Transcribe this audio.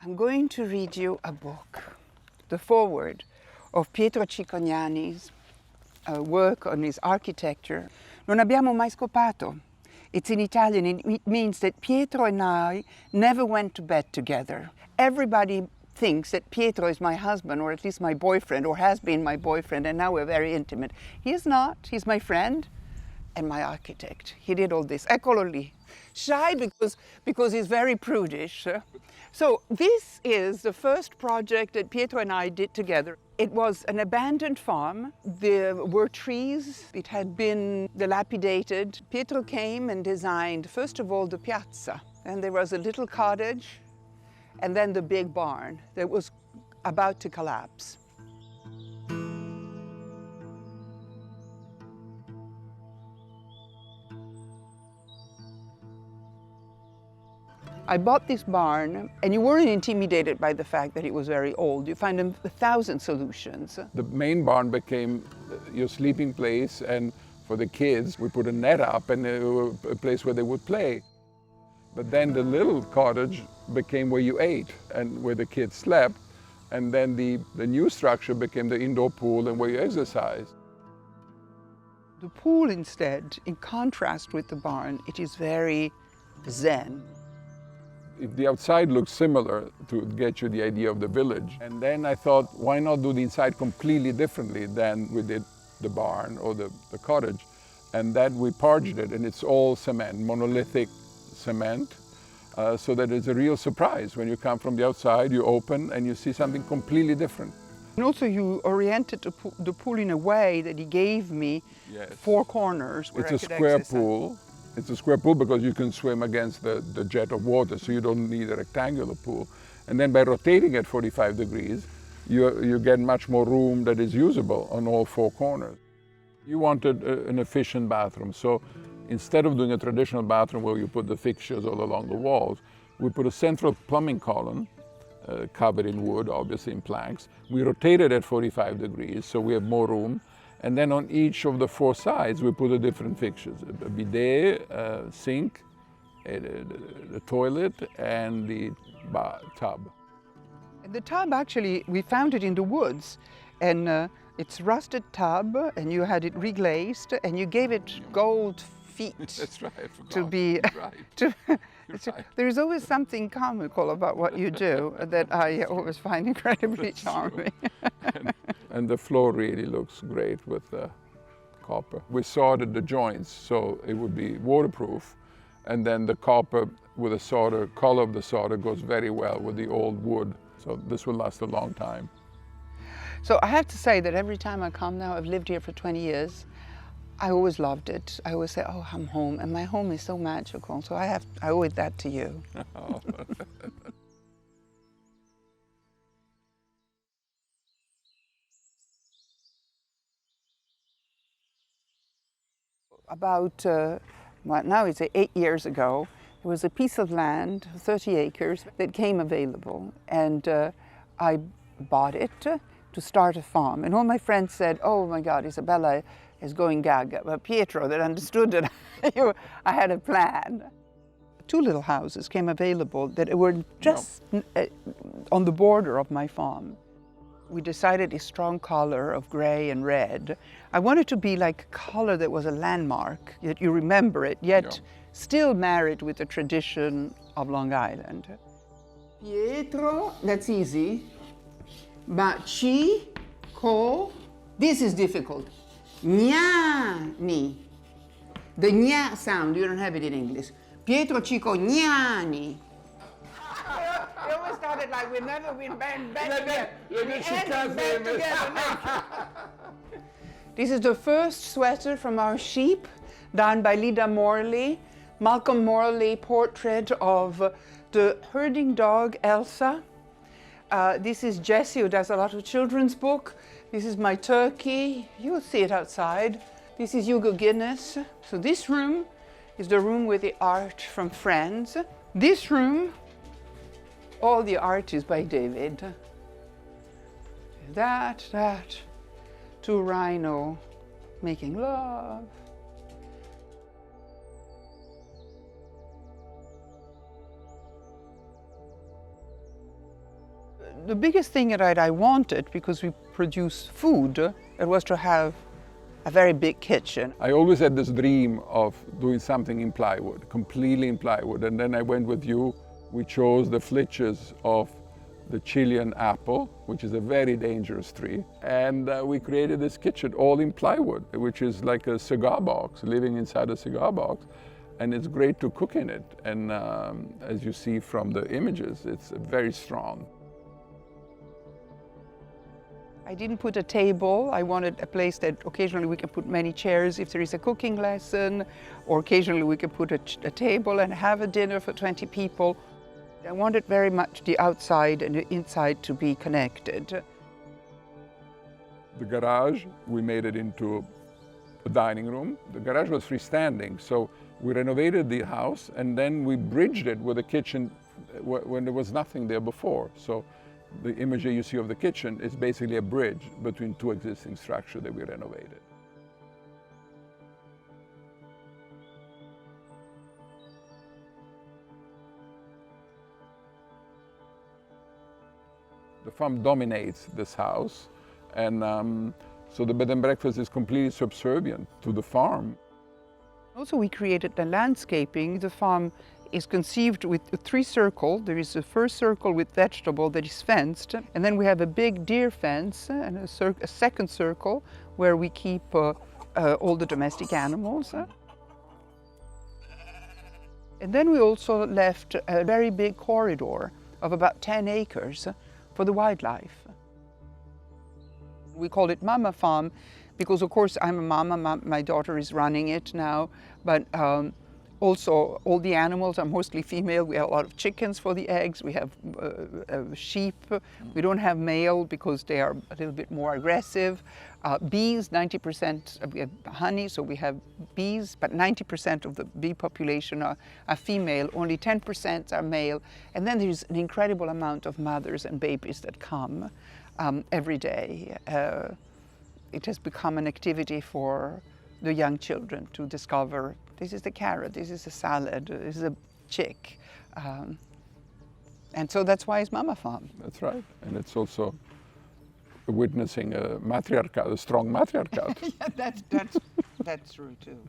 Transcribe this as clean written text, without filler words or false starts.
I'm going to read you a book, the foreword of Pietro Cicognani's work on his architecture. Non abbiamo mai scopato. It's in Italian, and it means that Pietro and I never went to bed together. Everybody thinks that Pietro is my husband, or at least my boyfriend, or has been my boyfriend, and now we're very intimate. He is not. He's my friend and my architect. He did all this. Eccolo lì. Shy because he's very prudish. So this is the first project that Pietro and I did together. It was an abandoned farm. There were trees. It had been dilapidated. Pietro came and designed, first of all, the piazza. And there was a little cottage, and then the big barn that was about to collapse. I bought this barn, and you weren't intimidated by the fact that it was very old. You find 1,000 solutions. The main barn became your sleeping place, and for the kids, we put a net up and a place where they would play. But then the little cottage became where you ate and where the kids slept, and then the new structure became the indoor pool and where you exercised. The pool instead, in contrast with the barn, it is very zen. The outside looks similar to get you the idea of the village. And then I thought, why not do the inside completely differently than we did the barn or the cottage? And then we parged it, and it's all cement, monolithic cement, so that it's a real surprise. When you come from the outside, you open and you see something completely different. And also you oriented the pool in a way that he gave me four corners where it's a square pool. It's a square pool because you can swim against the jet of water, so you don't need a rectangular pool. And then by rotating at 45 degrees, you get much more room that is usable on all four corners. You wanted an efficient bathroom, so instead of doing a traditional bathroom where you put the fixtures all along the walls, we put a central plumbing column, covered in wood, obviously in planks. We rotated at 45 degrees, so we have more room. And then on each of the four sides, we put a different fixtures: a bidet, a sink, the toilet, and the tub. And the tub, actually, we found it in the woods. And it's rusted tub, and you had it reglazed, and you gave it gold feet. That's right, I forgot. To be, right. There is always something comical about what you do that I always find incredibly charming. And the floor really looks great with copper. We soldered the joints so it would be waterproof, and then the copper with the solder, color of the solder goes very well with the old wood. So this will last a long time. So I have to say that every time I come now, I've lived here for 20 years, I always loved it. I always say, oh, I'm home, and my home is so magical. So I owe it that to you. About, well, now it's 8 years ago, there was a piece of land, 30 acres, that came available. And I bought it to start a farm. And all my friends said, oh my God, Isabella is going gaga. But Pietro, that understood that I had a plan. 2 little houses came available that were just on the border of my farm. We decided a strong color of gray and red. I wanted to be like a color that was a landmark, yet you remember it, yet still married with the tradition of Long Island. Pietro, that's easy. But this is difficult. Gnani. The gna sound, you don't have it in English. Pietro Cicognani. We always started like we've never been band together. This is the first sweater from our sheep, done by Lida Morley, Malcolm Morley portrait of the herding dog Elsa. This is Jessie, who does a lot of children's book. This is my turkey. You'll see it outside. This is Hugo Guinness. So this room is the room with the art from Friends. This room, all the art is by David. That, 2 rhino making love. The biggest thing that I wanted, because we produce food, it was to have a very big kitchen. I always had this dream of doing something in plywood, completely in plywood. And then I went with you. We chose the flitches of the Chilean apple, which is a very dangerous tree. And we created this kitchen all in plywood, which is like a cigar box, living inside a cigar box. And it's great to cook in it. And as you see from the images, it's very strong. I didn't put a table. I wanted a place that occasionally we can put many chairs if there is a cooking lesson, or occasionally we can put a table and have a dinner for 20 people. I wanted very much the outside and the inside to be connected. The garage, we made it into a dining room. The garage was freestanding, so we renovated the house and then we bridged it with a kitchen when there was nothing there before. So the image that you see of the kitchen is basically a bridge between two existing structures that we renovated. The farm dominates this house, and so the bed and breakfast is completely subservient to the farm. Also, we created the landscaping. The farm is conceived with 3 circles. There is a first circle with vegetable that is fenced, and then we have a big deer fence and a second circle where we keep all the domestic animals. And then we also left a very big corridor of about 10 acres for the wildlife. We call it Mama Farm because, of course, I'm a mama, my daughter is running it now, but also all the animals are mostly female. We have a lot of chickens for the eggs, we have sheep. We don't have male because they are a little bit more aggressive. Bees, 90%, we have honey, so we have bees, but 90% of the bee population are female, only 10% are male. And then there's an incredible amount of mothers and babies that come every day. It has become an activity for the young children to discover this is the carrot, this is a salad, this is a chick. And so that's why it's Mama Farm. That's right. And it's also witnessing a matriarchate, a strong matriarchate. Yeah, that's true too.